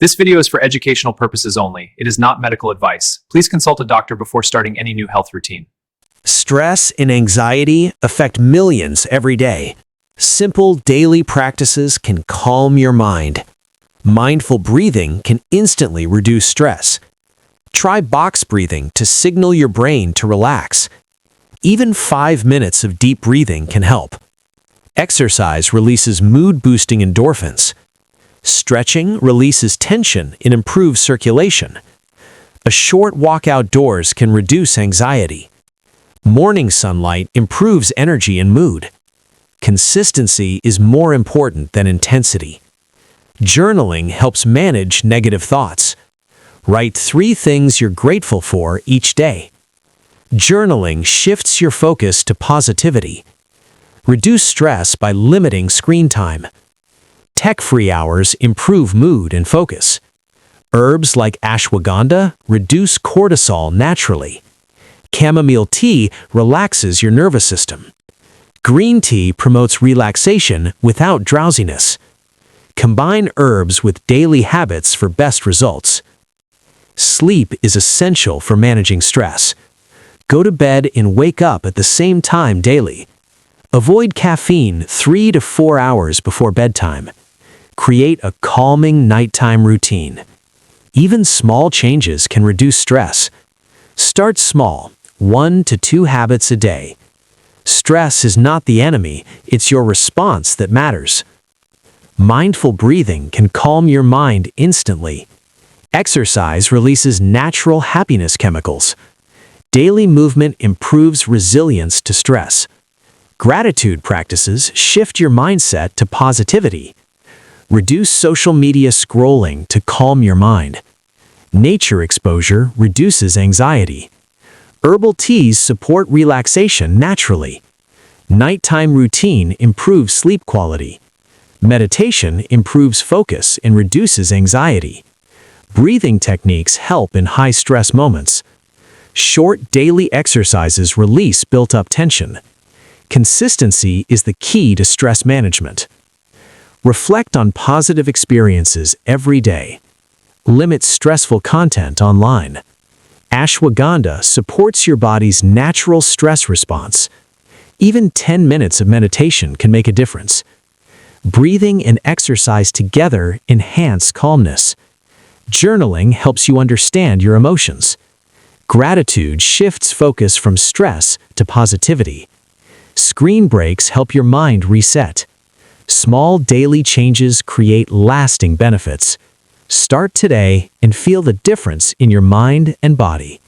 This video is for educational purposes only. It is not medical advice. Please consult a doctor before starting any new health routine. Stress and anxiety affect millions every day. Simple daily practices can calm your mind. Mindful breathing can instantly reduce stress. Try box breathing to signal your brain to relax. Even 5 minutes of deep breathing can help. Exercise releases mood-boosting endorphins. Stretching releases tension and improves circulation. A short walk outdoors can reduce anxiety. Morning sunlight improves energy and mood. Consistency is more important than intensity. Journaling helps manage negative thoughts. Write 3 things you're grateful for each day. Journaling shifts your focus to positivity. Reduce stress by limiting screen time. Tech-free hours improve mood and focus. Herbs like ashwagandha reduce cortisol naturally. Chamomile tea relaxes your nervous system. Green tea promotes relaxation without drowsiness. Combine herbs with daily habits for best results. Sleep is essential for managing stress. Go to bed and wake up at the same time daily. Avoid caffeine 3 to 4 hours before bedtime. Create a calming nighttime routine. Even small changes can reduce stress. Start small, 1 to 2 habits a day. Stress is not the enemy, it's your response that matters. Mindful breathing can calm your mind instantly. Exercise releases natural happiness chemicals. Daily movement improves resilience to stress. Gratitude practices shift your mindset to positivity. Reduce social media scrolling to calm your mind. Nature exposure reduces anxiety. Herbal teas support relaxation naturally. Nighttime routine improves sleep quality. Meditation improves focus and reduces anxiety. Breathing techniques help in high-stress moments. Short daily exercises release built-up tension. Consistency is the key to stress management. Reflect on positive experiences every day. Limit stressful content online. Ashwagandha supports your body's natural stress response. Even 10 minutes of meditation can make a difference. Breathing and exercise together enhance calmness. Journaling helps you understand your emotions. Gratitude shifts focus from stress to positivity. Screen breaks help your mind reset. Small daily changes create lasting benefits. Start today and feel the difference in your mind and body.